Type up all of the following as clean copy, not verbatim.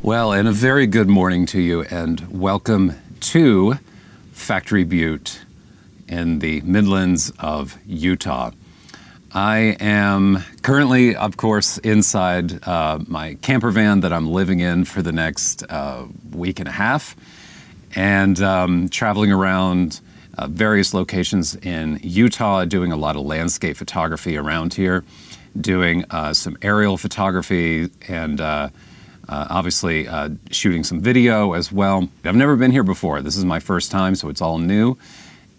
Well, and a very good morning to you, and welcome to Factory Butte in the Midlands of Utah. I am currently, of course, inside my camper van that I'm living in for the next week and a half, and traveling around various locations in Utah, doing a lot of landscape photography around here, doing some aerial photography, and obviously shooting some video as well. I've never been here before. This is my first time, so it's all new.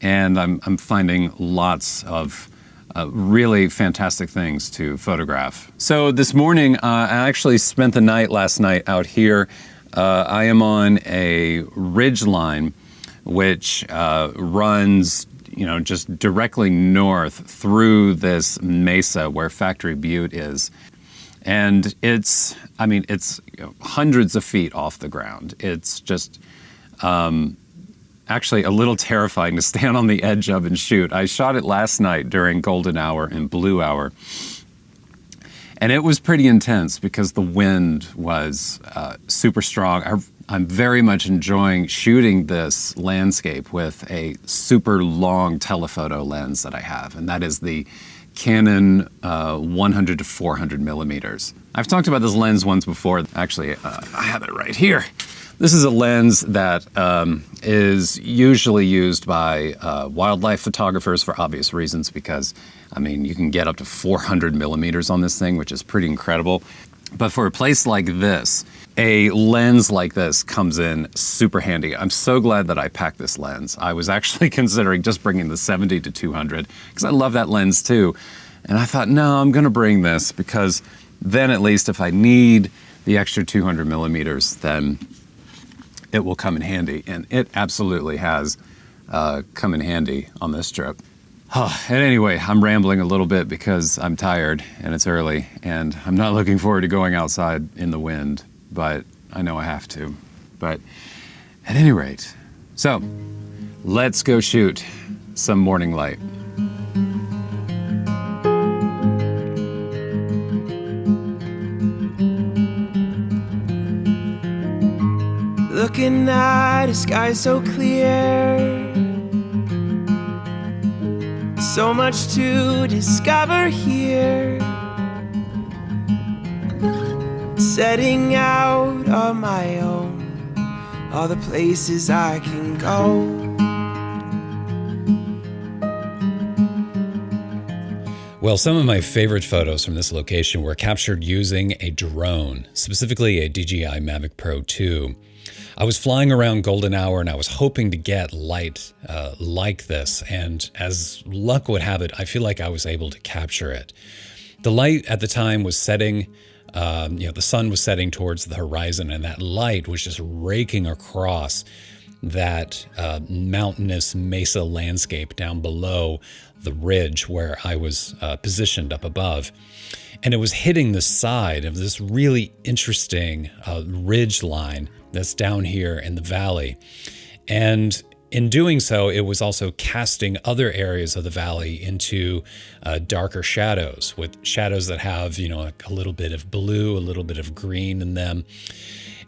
And I'm finding lots of really fantastic things to photograph. So this morning, I actually spent the night last night out here. I am on a ridge line which runs, just directly north through this mesa where Factory Butte is. And it's hundreds of feet off the ground. It's just actually a little terrifying to stand on the edge of and shoot. I shot it last night during golden hour and blue hour. And it was pretty intense because the wind was super strong. I'm very much enjoying shooting this landscape with a super long telephoto lens that I have, and that is the Canon 100 to 400 millimeters. I've talked about this lens once before. Actually, I have it right here. This is a lens that is usually used by wildlife photographers for obvious reasons because, you can get up to 400 millimeters on this thing, which is pretty incredible. But for a place like this, a lens like this comes in super handy. I'm so glad that I packed this lens. I was actually considering just bringing the 70 to 200 because I love that lens too. And I thought, no, I'm going to bring this because then at least if I need the extra 200 millimeters, then it will come in handy. And it absolutely has come in handy on this trip. And anyway, I'm rambling a little bit because I'm tired and it's early and I'm not looking forward to going outside in the wind, but I know I have to. But at any rate, so let's go shoot some morning light. Looking at a sky so clear, so much to discover here. Setting out on my own, all the places I can go. Well, some of my favorite photos from this location were captured using a drone, specifically a DJI Mavic Pro 2. I was flying around golden hour and I was hoping to get light like this, and as luck would have it, I feel like I was able to capture it. The light at the time was setting, the sun was setting towards the horizon, and that light was just raking across that mountainous mesa landscape down below the ridge where I was positioned up above. And it was hitting the side of this really interesting ridge line that's down here in the valley. And in doing so, it was also casting other areas of the valley into darker shadows, with shadows that have, a little bit of blue, a little bit of green in them.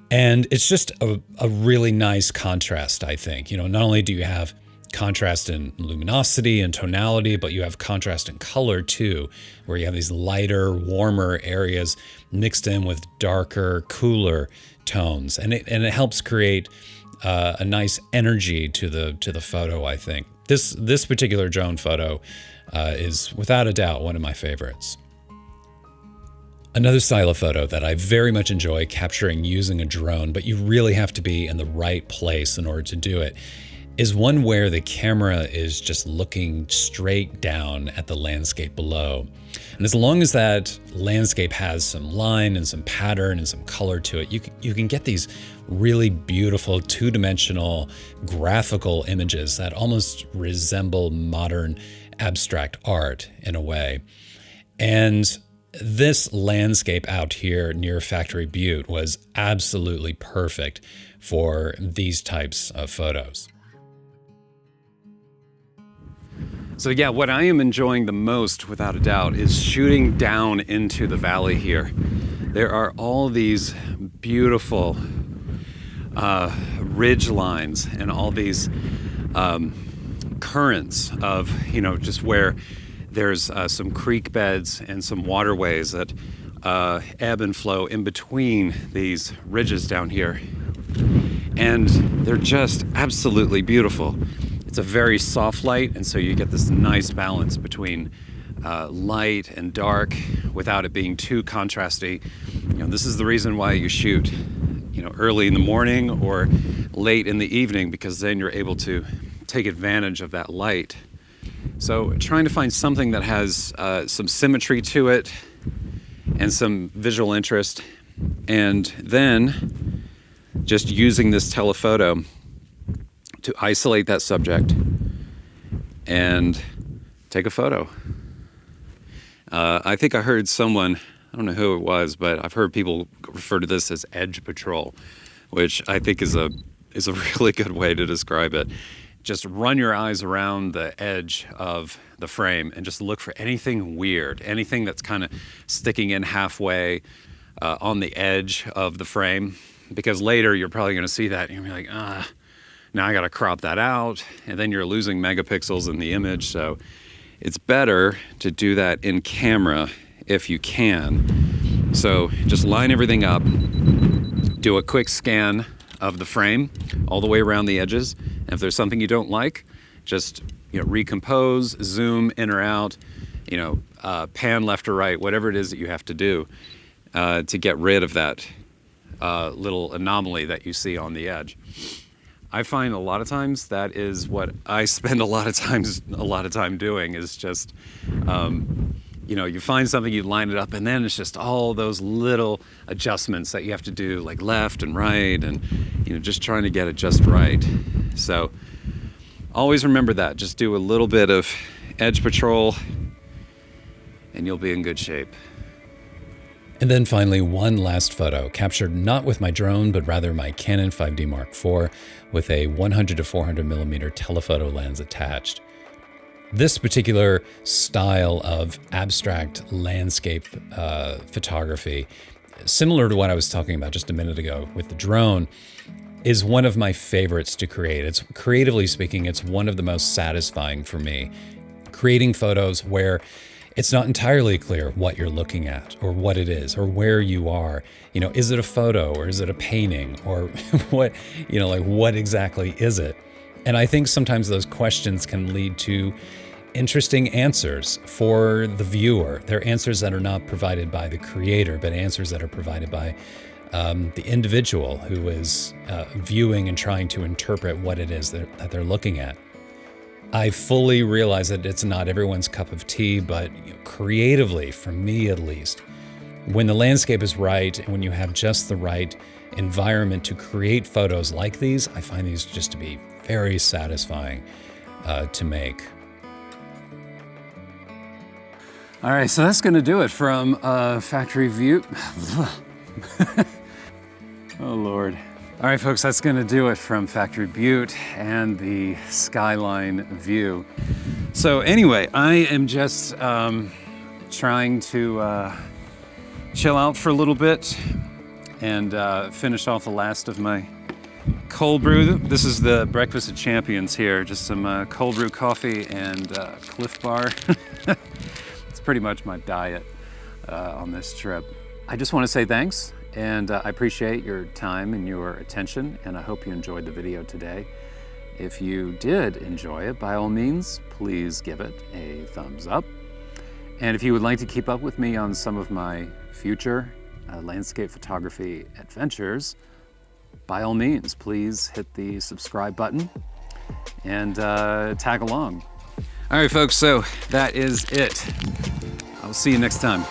And it's just a really nice contrast, I think. Not only do you have contrast in luminosity and tonality, but you have contrast in color too, where you have these lighter, warmer areas mixed in with darker, cooler tones, and it helps create a nice energy to the photo. I think this particular drone photo is without a doubt one of my favorites. Another style of photo that I very much enjoy capturing using a drone, but you really have to be in the right place in order to do it, is one where the camera is just looking straight down at the landscape below. And as long as that landscape has some line and some pattern and some color to it, you can get these really beautiful two-dimensional graphical images that almost resemble modern abstract art in a way. And this landscape out here near Factory Butte was absolutely perfect for these types of photos. So yeah, what I am enjoying the most, without a doubt, is shooting down into the valley here. There are all these beautiful ridge lines and all these currents of, just where there's some creek beds and some waterways that ebb and flow in between these ridges down here. And they're just absolutely beautiful. It's a very soft light, and so you get this nice balance between light and dark without it being too contrasty. This is the reason why you shoot, early in the morning or late in the evening, because then you're able to take advantage of that light. So trying to find something that has some symmetry to it and some visual interest, and then just using this telephoto to isolate that subject and take a photo. I think I heard someone, I don't know who it was, but I've heard people refer to this as edge patrol, which I think is a really good way to describe it. Just run your eyes around the edge of the frame and just look for anything weird, anything that's kind of sticking in halfway on the edge of the frame, because later you're probably going to see that and you'll be like, now I got to crop that out, and then you're losing megapixels in the image. So it's better to do that in camera if you can. So just line everything up, do a quick scan of the frame all the way around the edges. And if there's something you don't like, just recompose, zoom in or out, pan left or right, whatever it is that you have to do to get rid of that little anomaly that you see on the edge. I find a lot of times that is what I spend a lot of time doing, is just you find something, you line it up, and then it's just all those little adjustments that you have to do, like left and right, and just trying to get it just right. So always remember that. Just do a little bit of edge patrol and you'll be in good shape. And then finally, one last photo, captured not with my drone, but rather my Canon 5D Mark IV with a 100 to 400 millimeter telephoto lens attached. This particular style of abstract landscape photography, similar to what I was talking about just a minute ago with the drone, is one of my favorites to create. It's, creatively speaking, it's one of the most satisfying for me. Creating photos where it's not entirely clear what you're looking at or what it is or where you are. Is it a photo or is it a painting or what, what exactly is it? And I think sometimes those questions can lead to interesting answers for the viewer. They're answers that are not provided by the creator, but answers that are provided by the individual who is viewing and trying to interpret what it is that they're looking at. I fully realize that it's not everyone's cup of tea, but creatively, for me at least, when the landscape is right and when you have just the right environment to create photos like these, I find these just to be very satisfying to make. All right, so that's going to do it from Factory Butte. Oh, Lord. All right, folks, that's going to do it from Factory Butte and the Skyline view. So anyway, I am just trying to chill out for a little bit and finish off the last of my cold brew. This is the breakfast of champions here. Just some cold brew coffee and Cliff Bar. It's pretty much my diet on this trip. I just want to say thanks, and I appreciate your time and your attention, and I hope you enjoyed the video today. If you did enjoy it, by all means, please give it a thumbs up. And if you would like to keep up with me on some of my future landscape photography adventures, by all means, please hit the subscribe button and tag along. All right, folks, so that is it. I'll see you next time.